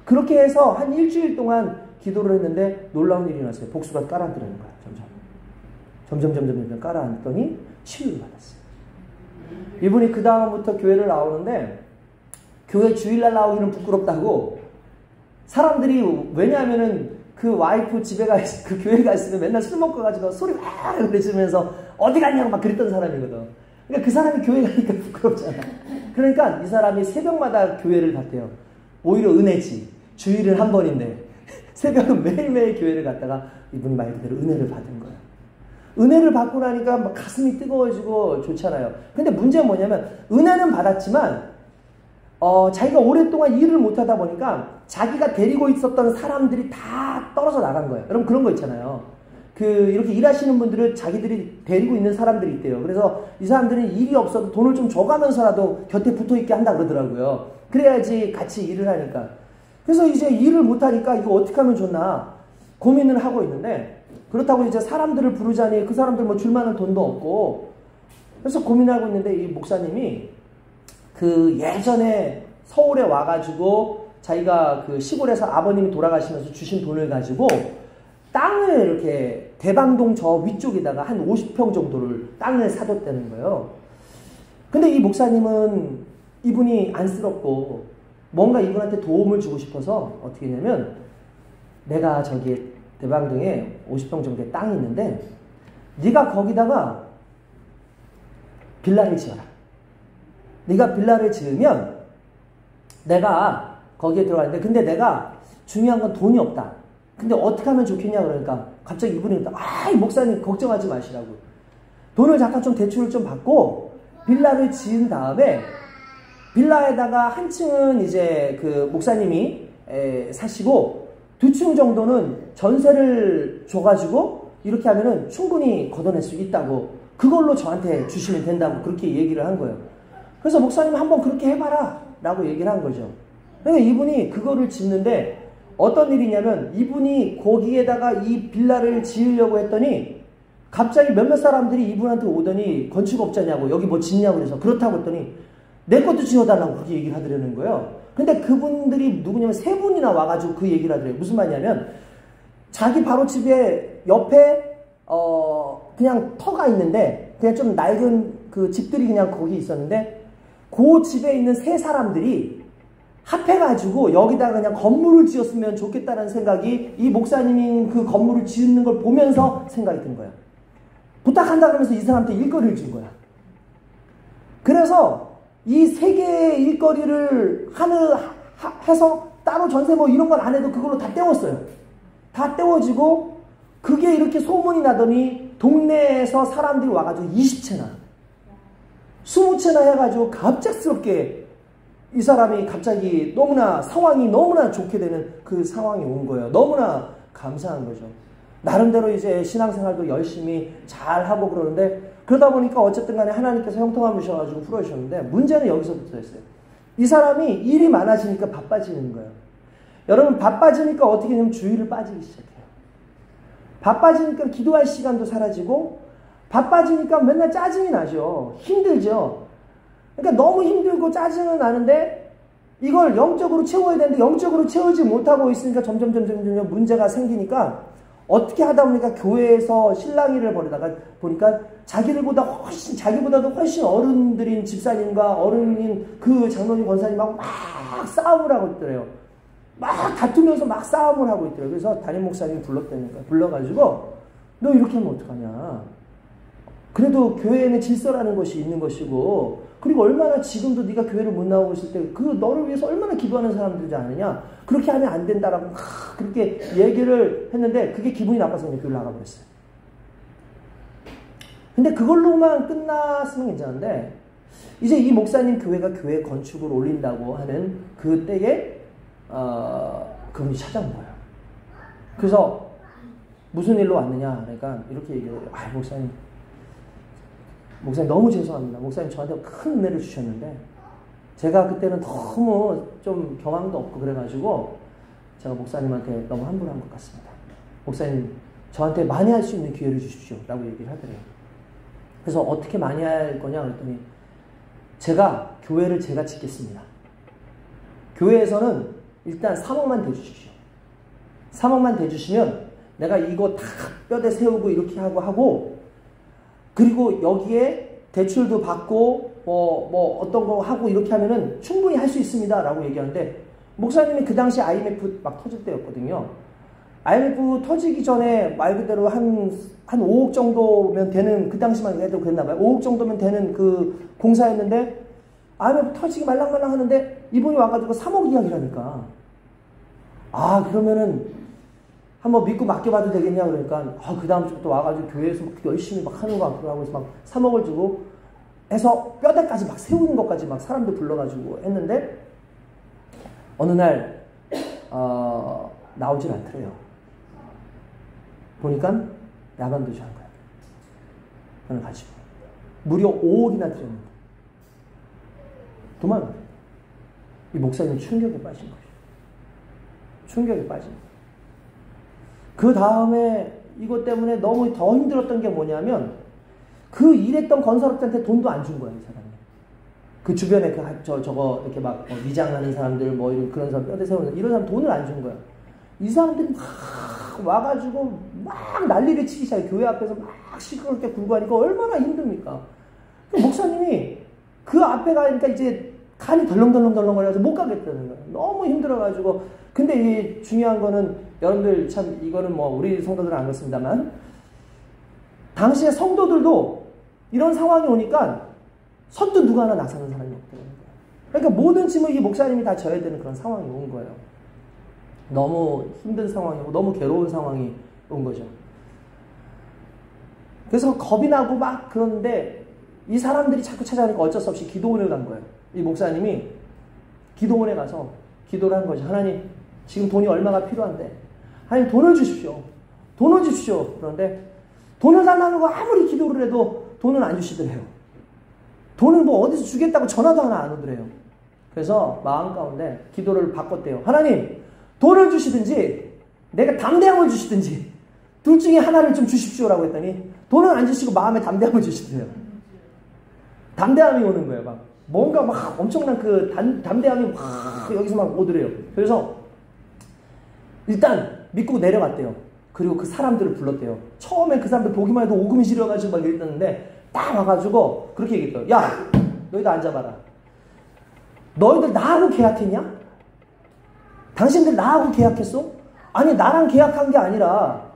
[SPEAKER 1] 그렇게 해서 한 일주일 동안 기도를 했는데 놀라운 일이 났어요. 복수가 깔아앉더라는 거예요. 점점 깔아앉더니 치유를 받았어요. 이분이 그 다음부터 교회를 나오는데 교회 주일날 나오기는 부끄럽다고 사람들이 왜냐하면은 그 와이프 집에 그 교회 가 있으면 맨날 술 먹고 가지고 소리 막 내지면서 어디 갔냐고 막 그랬던 사람이거든. 그러니까 그 사람이 교회 가니까 부끄럽잖아. 그러니까 이 사람이 새벽마다 교회를 갔대요. 오히려 은혜지. 주일은 한 번인데 새벽은 매일매일 교회를 갔다가 이분이 말 그대로 은혜를 받은 거야. 은혜를 받고 나니까 막 가슴이 뜨거워지고 좋잖아요. 근데 문제는 뭐냐면 은혜는 받았지만 자기가 오랫동안 일을 못하다 보니까 자기가 데리고 있었던 사람들이 다 떨어져 나간 거예요. 여러분 그런 거 있잖아요. 이렇게 일하시는 분들은 자기들이 데리고 있는 사람들이 있대요. 그래서 이 사람들은 일이 없어도 돈을 좀 줘가면서라도 곁에 붙어있게 한다 그러더라고요. 그래야지 같이 일을 하니까. 그래서 이제 일을 못하니까 이거 어떻게 하면 좋나 고민을 하고 있는데 그렇다고 이제 사람들을 부르자니 그 사람들 뭐 줄만한 돈도 없고 그래서 고민하고 있는데 이 목사님이 그 예전에 서울에 와가지고 자기가 그 시골에서 아버님이 돌아가시면서 주신 돈을 가지고 땅을 이렇게 대방동 저 위쪽에다가 한 50평 정도를 땅을 사줬다는 거예요. 근데 이 목사님은 이분이 안쓰럽고 뭔가 이분한테 도움을 주고 싶어서 어떻게 했냐면 내가 저기 대방동에 50평 정도의 땅이 있는데 네가 거기다가 빌라를 지어라. 네가 빌라를 지으면 내가 거기에 들어가는데 근데 내가 중요한 건 돈이 없다. 근데 어떻게 하면 좋겠냐 그러니까 갑자기 이분이 이 목사님 걱정하지 마시라고. 돈을 잠깐 좀 대출을 좀 받고 빌라를 지은 다음에 빌라에다가 한 층은 이제 그 목사님이 사시고 2층 정도는 전세를 줘가지고 이렇게 하면은 충분히 걷어낼 수 있다고 그걸로 저한테 주시면 된다고 그렇게 얘기를 한 거예요. 그래서 목사님 한번 그렇게 해봐라 라고 얘기를 한 거죠. 그러니까 이분이 그거를 짓는데 어떤 일이냐면 이분이 거기에다가 이 빌라를 지으려고 했더니 갑자기 몇몇 사람들이 이분한테 오더니 건축업자냐고 여기 뭐 짓냐고 그래서 그렇다고 했더니 내 것도 지어달라고 그렇게 얘기를 하더라는 거예요. 근데 그분들이 누구냐면 3분이나 와가지고 그 얘기를 하더래요. 무슨 말이냐면 자기 바로 집에 옆에 그냥 터가 있는데 그냥 좀 낡은 그 집들이 그냥 거기 있었는데 그 집에 있는 3사람들이 합해가지고 여기다가 그냥 건물을 지었으면 좋겠다는 생각이 이 목사님이 그 건물을 지는 걸 보면서 생각이 든 거야. 부탁한다 그러면서 이 사람한테 일거리를 준 거야. 그래서 이 3개의 일거리를 해서 따로 전세 뭐 이런 건 안 해도 그걸로 다 때웠어요. 다 때워지고 그게 이렇게 소문이 나더니 동네에서 사람들이 와가지고 20채나 20채나 해가지고 갑작스럽게 이 사람이 갑자기 상황이 너무나 좋게 되는 그 상황이 온 거예요. 너무나 감사한 거죠. 나름대로 이제 신앙생활도 열심히 잘 하고 그러는데 그러다 보니까 어쨌든 간에 하나님께서 형통함을 주셔가지고 풀어주셨는데 문제는 여기서부터였어요. 이 사람이 일이 많아지니까 바빠지는 거예요. 여러분 바빠지니까 어떻게 되냐면 주의를 빠지기 시작해요. 바빠지니까 기도할 시간도 사라지고 바빠지니까 맨날 짜증이 나죠. 힘들죠. 그러니까 너무 힘들고 짜증은 나는데 이걸 영적으로 채워야 되는데 영적으로 채우지 못하고 있으니까 점점 문제가 생기니까 어떻게 하다 보니까 교회에서 실랑이를 벌이다가 보니까 자기보다도 훨씬 어른들인 집사님과 어른인 그 장로님 권사님하고 막 싸움을 하고 있더래요. 막 다투면서 막 싸움을 하고 있더래요. 그래서 담임 목사님이 불러가지고 너 이렇게 하면 어떡하냐. 그래도 교회에는 질서라는 것이 있는 것이고 그리고 얼마나 지금도 네가 교회를 못 나오고 있을 때 그 너를 위해서 얼마나 기도하는 사람들이지 않느냐. 그렇게 하면 안 된다라고 그렇게 얘기를 했는데 그게 기분이 나빠서 그냥 교회를 나가버렸어요. 근데 그걸로만 끝났으면 괜찮은데 이제 이 목사님 교회가 교회 건축을 올린다고 하는 그때에 그분이 찾아온 거예요. 그래서 무슨 일로 왔느냐 그러니까 이렇게 얘기해요. 목사님 너무 죄송합니다. 목사님 저한테 큰 은혜를 주셨는데 제가 그때는 너무 좀 경황도 없고 그래가지고 제가 목사님한테 너무 함부로 한 것 같습니다. 목사님 저한테 만회할 수 있는 기회를 주십시오 라고 얘기를 하더래요. 그래서 어떻게 만회할 거냐 그랬더니 교회를 제가 짓겠습니다. 교회에서는 일단 3억만 대주십시오. 3억만 대주시면 내가 이거 다 뼈대 세우고 이렇게 하고 그리고 여기에 대출도 받고 뭐 어떤 거 하고 이렇게 하면은 충분히 할 수 있습니다 라고 얘기하는데, 목사님이 그 당시 IMF 막 터질 때였거든요. IMF 터지기 전에 말 그대로 한 5억 정도면 되는, 그 당시만 해도 그랬나봐요. 5억 정도면 되는 그 공사였는데 IMF 터지기 말랑말랑 하는데 이분이 와가지고 3억 이야기라니까. 아, 그러면은 한번 믿고 맡겨봐도 되겠냐 그러니까, 그 다음 주부터 와가지고 교회에서 막 열심히 막 하는 거 같고 하고 해서 막 3억을 주고 해서 뼈대까지 막 세우는 것까지 막 사람들 불러가지고 했는데, 어느 날 나오질 않더래요. 보니까 야반도주 한 거야. 돈을 가지고 무려 5억이나 드렸는데 도망을. 이 목사님 충격에 빠진 거죠. 충격에 빠진 거예요. 그 다음에 이것 때문에 너무 더 힘들었던 게 뭐냐면, 그 일했던 건설업자한테 돈도 안 준 거야, 이 사람이. 그 주변에 저거 이렇게 막 위장하는 사람들, 뭐 이런 그런 사람, 뼈대 세우는 이런 사람 돈을 안 준 거야. 이 사람들이 막 와가지고 막 난리를 치기 시작해. 교회 앞에서 막 시끄럽게 굴고 하니까 얼마나 힘듭니까? 목사님이 그 앞에 가니까 이제 간이 덜렁덜렁 거려서 못 가겠다는 거야. 너무 힘들어가지고. 근데 이 중요한 거는, 여러분들 참 이거는 뭐 우리 성도들은 안 그렇습니다만, 당시에 성도들도 이런 상황이 오니까 선뜻 누가 하나 나서는 사람이 없더라고요. 그러니까 모든 짐을 이 목사님이 다 져야 되는 그런 상황이 온 거예요. 너무 힘든 상황이고 너무 괴로운 상황이 온 거죠. 그래서 겁이 나고 막 그러는데, 이 사람들이 자꾸 찾아오니까 어쩔 수 없이 기도원을 간 거예요. 이 목사님이 기도원에 가서 기도를 한 거죠. 하나님, 지금 돈이 얼마가 필요한데 하나님 돈을 주십시오. 돈을 주십시오. 그런데 돈을 달라는 거 아무리 기도를 해도 돈은 안 주시더래요. 돈을 뭐 어디서 주겠다고 전화도 하나 안 오더래요. 그래서 마음 가운데 기도를 바꿨대요. 하나님, 돈을 주시든지 내가 담대함을 주시든지 둘 중에 하나를 좀 주십시오라고 했더니, 돈은 안 주시고 마음에 담대함을 주시더래요. 담대함이 오는 거예요. 막 뭔가 막 엄청난 그 담대함이 막 여기서 막 오더래요. 그래서 일단 믿고 내려갔대요. 그리고 그 사람들을 불렀대요. 처음에 그 사람들 보기만 해도 오금이 시려가지고 막 이랬는데, 딱 와가지고 그렇게 얘기했대요. 야, 너희들 앉아봐라. 너희들 나하고 계약했냐? 당신들 나하고 계약했어? 아니, 나랑 계약한 게 아니라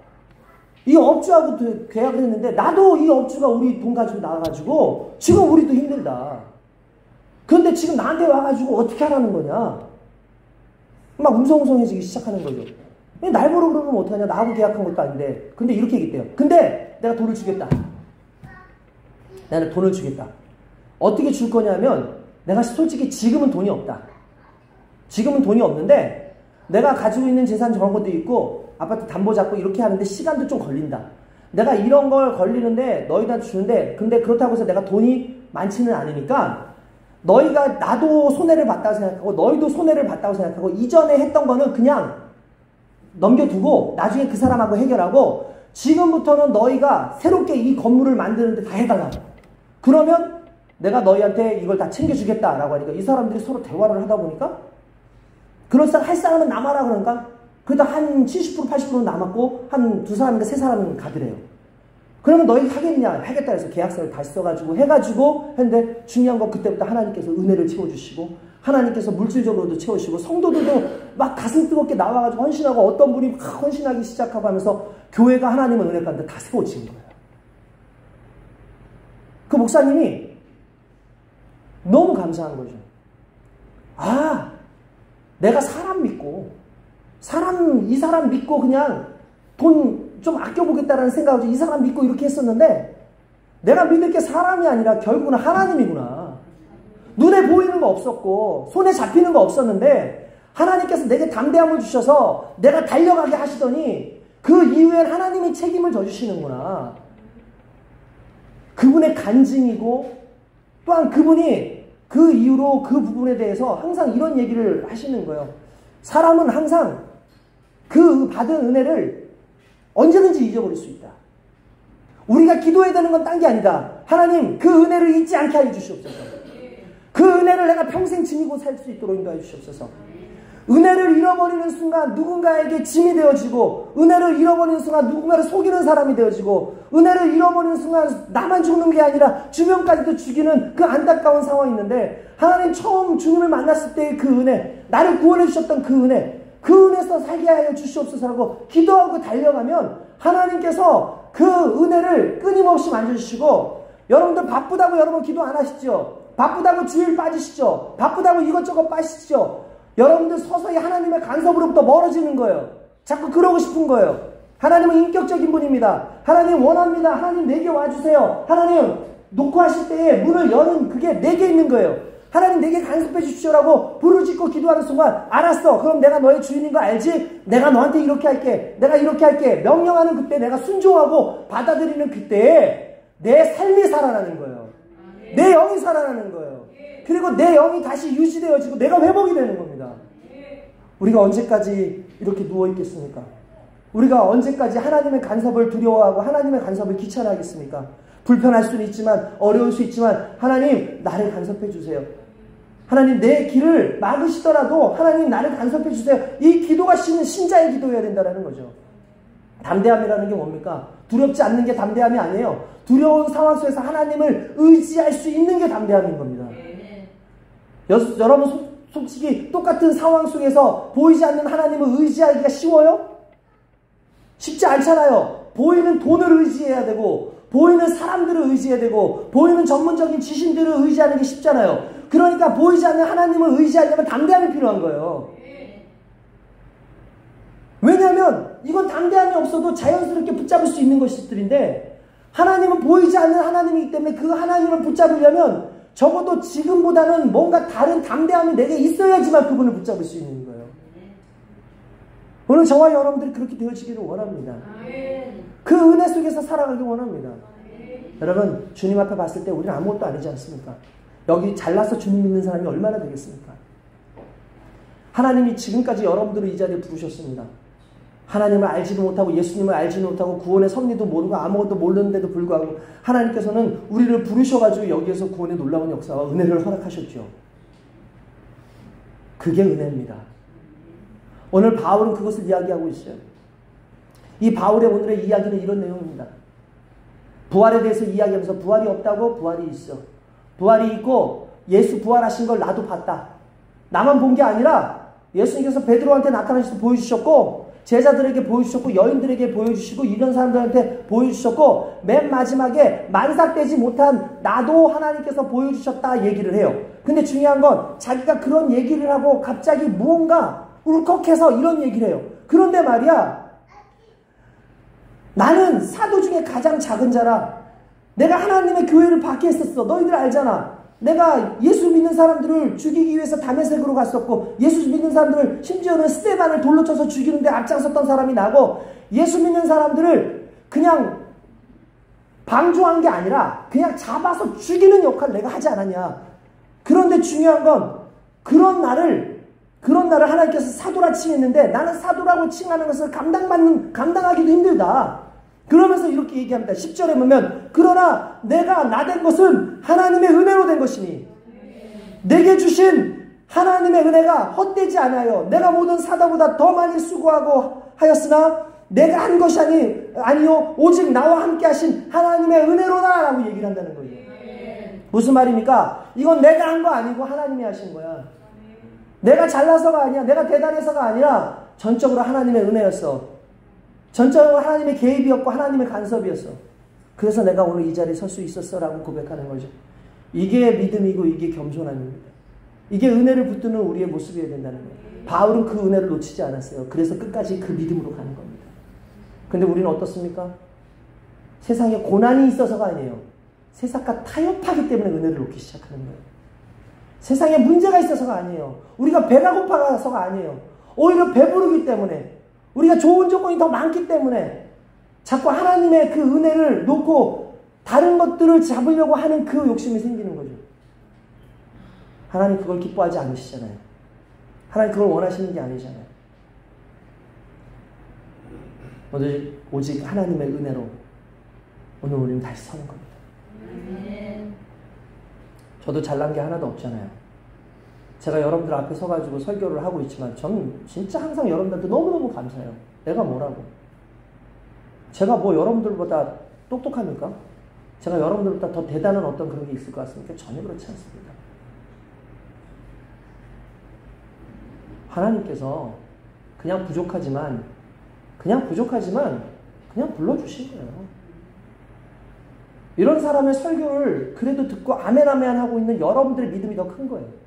[SPEAKER 1] 이 업주하고 계약을 했는데, 나도 이 업주가 우리 돈 가지고 나와가지고 지금 우리도 힘들다. 그런데 지금 나한테 와가지고 어떻게 하라는 거냐? 막 웅성웅성해지기 시작하는 거죠. 날 보러 그러면 어떡하냐? 나하고 계약한 것도 아닌데. 근데 이렇게 얘기했대요. 근데 내가 돈을 주겠다. 나는 돈을 주겠다. 어떻게 줄 거냐면, 내가 솔직히 지금은 돈이 없다. 지금은 돈이 없는데 내가 가지고 있는 재산 저런 것도 있고 아파트 담보 잡고 이렇게 하는데 시간도 좀 걸린다. 내가 이런 걸 걸리는데 너희한테 주는데, 근데 그렇다고 해서 내가 돈이 많지는 않으니까 너희가, 나도 손해를 봤다고 생각하고 너희도 손해를 봤다고 생각하고 이전에 했던 거는 그냥 넘겨두고 나중에 그 사람하고 해결하고, 지금부터는 너희가 새롭게 이 건물을 만드는데 다 해달라. 그러면 내가 너희한테 이걸 다 챙겨주겠다라고 하니까, 이 사람들이 서로 대화를 하다 보니까, 할 사람은 남아라 그러니까, 그래도 한 70% 80%는 남았고 한 두 사람인가 세 사람은 가더래요. 그러면 너희 하겠냐? 하겠다 해서 계약서를 다시 써가지고 해가지고 했는데, 중요한 건 그때부터 하나님께서 은혜를 채워주시고 하나님께서 물질적으로도 채우시고 성도들도 막 가슴 뜨겁게 나와가지고 헌신하고, 어떤 분이 막 헌신하기 시작하고 하면서 교회가 하나님의 은혜 가운데 다 세워진 거예요. 그 목사님이 너무 감사한 거죠. 아, 내가 사람 믿고 이 사람 믿고 그냥 돈 좀 아껴보겠다라는 생각으로 이 사람 믿고 이렇게 했었는데, 내가 믿을 게 사람이 아니라 결국은 하나님이구나. 눈에 보이는 거 없었고 손에 잡히는 거 없었는데 하나님께서 내게 담대함을 주셔서 내가 달려가게 하시더니, 그 이후엔 하나님이 책임을 져주시는구나. 그분의 간증이고, 또한 그분이 그 이후로 그 부분에 대해서 항상 이런 얘기를 하시는 거예요. 사람은 항상 그 받은 은혜를 언제든지 잊어버릴 수 있다. 우리가 기도해야 되는 건 딴 게 아니다. 하나님, 그 은혜를 잊지 않게 하여 주시옵소서. 그 은혜를 내가 평생 지니고 살 수 있도록 인도해 주시옵소서. 은혜를 잃어버리는 순간 누군가에게 짐이 되어지고, 은혜를 잃어버리는 순간 누군가를 속이는 사람이 되어지고, 은혜를 잃어버리는 순간 나만 죽는 게 아니라 주변까지도 죽이는 그 안타까운 상황이 있는데, 하나님 처음 주님을 만났을 때의 그 은혜, 나를 구원해 주셨던 그 은혜에서 살게 하여 주시옵소서라고 기도하고 달려가면 하나님께서 그 은혜를 끊임없이 만져주시고, 여러분들 바쁘다고 여러분 기도 안 하시죠? 바쁘다고 주일 빠지시죠? 바쁘다고 이것저것 빠지시죠? 여러분들 서서히 하나님의 간섭으로부터 멀어지는 거예요. 자꾸 그러고 싶은 거예요. 하나님은 인격적인 분입니다. 하나님 원합니다. 하나님 내게 와주세요. 하나님 놓고 하실 때에 문을 여는 그게 내게 있는 거예요. 하나님 내게 간섭해 주십시오라고 부르짖고 기도하는 순간, 알았어. 그럼 내가 너의 주인인 거 알지? 내가 너한테 이렇게 할게. 내가 이렇게 할게. 명령하는 그때 내가 순종하고 받아들이는 그때에 내 삶이 살아나는 거예요. 내 영이 살아나는 거예요. 그리고 내 영이 다시 유지되어지고 내가 회복이 되는 겁니다. 우리가 언제까지 이렇게 누워있겠습니까? 우리가 언제까지 하나님의 간섭을 두려워하고 하나님의 간섭을 귀찮아하겠습니까? 불편할 수는 있지만, 어려울 수 있지만, 하나님 나를 간섭해 주세요. 하나님 내 길을 막으시더라도 하나님 나를 간섭해 주세요. 이 기도가 신자의 기도여야 된다는 거죠. 담대함이라는 게 뭡니까? 두렵지 않는 게 담대함이 아니에요. 두려운 상황 속에서 하나님을 의지할 수 있는 게 담대함인 겁니다. 여러분 솔직히 똑같은 상황 속에서 보이지 않는 하나님을 의지하기가 쉬워요? 쉽지 않잖아요. 보이는 돈을 의지해야 되고, 보이는 사람들을 의지해야 되고, 보이는 전문적인 지신들을 의지하는 게 쉽잖아요. 그러니까 보이지 않는 하나님을 의지하려면 담대함이 필요한 거예요. 왜냐하면 이건 담대함이 없어도 자연스럽게 붙잡을 수 있는 것들인데, 하나님은 보이지 않는 하나님이기 때문에 그 하나님을 붙잡으려면 적어도 지금보다는 뭔가 다른 담대함이 내게 있어야지만 그분을 붙잡을 수 있는 거예요. 오늘 저와 여러분들이 그렇게 되어지기를 원합니다. 그 은혜 속에서 살아가기 원합니다. 여러분, 주님 앞에 봤을 때 우리는 아무것도 아니지 않습니까? 여기 잘나서 주님 믿는 사람이 얼마나 되겠습니까? 하나님이 지금까지 여러분들을 이 자리에 부르셨습니다. 하나님을 알지도 못하고 예수님을 알지도 못하고 구원의 섭리도 모르고 아무것도 모르는데도 불구하고 하나님께서는 우리를 부르셔가지고 여기에서 구원의 놀라운 역사와 은혜를 허락하셨죠. 그게 은혜입니다. 오늘 바울은 그것을 이야기하고 있어요. 이 바울의 오늘의 이야기는 이런 내용입니다. 부활에 대해서 이야기하면서 부활이 없다고? 부활이 있어. 부활이 있고 예수 부활하신 걸 나도 봤다. 나만 본 게 아니라 예수님께서 베드로한테 나타나셔서 보여주셨고, 제자들에게 보여주셨고, 여인들에게 보여주시고, 이런 사람들한테 보여주셨고, 맨 마지막에 만삭되지 못한 나도 하나님께서 보여주셨다 얘기를 해요. 근데 중요한 건 자기가 그런 얘기를 하고 갑자기 무언가 울컥해서 이런 얘기를 해요. 그런데 말이야, 나는 사도 중에 가장 작은 자라. 내가 하나님의 교회를 박해했었어. 너희들 알잖아. 내가 예수 믿는 사람들을 죽이기 위해서 다메섹으로 갔었고, 예수 믿는 사람들을, 심지어는 스데반을 돌로 쳐서 죽이는데 앞장섰던 사람이 나고, 예수 믿는 사람들을 그냥 방조한 게 아니라 그냥 잡아서 죽이는 역할을 내가 하지 않았냐. 그런데 중요한 건 그런 나를 하나님께서 사도라 칭했는데, 나는 사도라고 칭하는 것을 감당하기도 힘들다. 그러면서 이렇게 얘기합니다. 10절에 보면, 그러나 내가 나된 것은 하나님의 은혜로 된 것이니 내게 주신 하나님의 은혜가 헛되지 않아요. 내가 모든 사도보다 더 많이 수고하고 하였으나 내가 한 것이 아니요 오직 나와 함께 하신 하나님의 은혜로다 라고 얘기를 한다는 거예요. 무슨 말입니까? 이건 내가 한 거 아니고 하나님이 하신 거야. 내가 잘나서가 아니야. 내가 대단해서가 아니라 전적으로 하나님의 은혜였어. 전적으로 하나님의 개입이었고 하나님의 간섭이었어. 그래서 내가 오늘 이 자리에 설 수 있었어 라고 고백하는 거죠. 이게 믿음이고 이게 겸손함입니다. 이게 은혜를 붙드는 우리의 모습이어야 된다는 거예요. 바울은 그 은혜를 놓치지 않았어요. 그래서 끝까지 그 믿음으로 가는 겁니다. 근데 우리는 어떻습니까? 세상에 고난이 있어서가 아니에요. 세상과 타협하기 때문에 은혜를 놓기 시작하는 거예요. 세상에 문제가 있어서가 아니에요. 우리가 배가 고파서가 아니에요. 오히려 배부르기 때문에, 우리가 좋은 조건이 더 많기 때문에 자꾸 하나님의 그 은혜를 놓고 다른 것들을 잡으려고 하는 그 욕심이 생기는 거죠. 하나님 그걸 기뻐하지 않으시잖아요. 하나님 그걸 원하시는 게 아니잖아요. 오직 하나님의 은혜로 오늘 우리는 다시 서는 겁니다. 저도 잘난 게 하나도 없잖아요. 제가 여러분들 앞에 서가지고 설교를 하고 있지만 저는 진짜 항상 여러분들한테 너무너무 감사해요. 내가 뭐라고. 제가 뭐 여러분들보다 똑똑합니까? 제가 여러분들보다 더 대단한 어떤 그런 게 있을 것 같습니까? 전혀 그렇지 않습니다. 하나님께서 그냥 부족하지만 그냥 불러주신 거예요. 이런 사람의 설교를 그래도 듣고 아멘 아멘 하고 있는 여러분들의 믿음이 더 큰 거예요.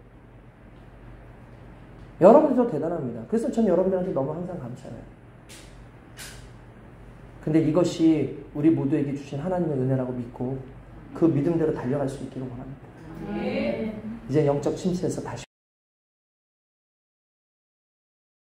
[SPEAKER 1] 여러분이 더 대단합니다. 그래서 전 여러분들한테 너무 항상 감사해요. 근데 이것이 우리 모두에게 주신 하나님의 은혜라고 믿고 그 믿음대로 달려갈 수 있기를 원합니다. 이제 영적 침체에서 다시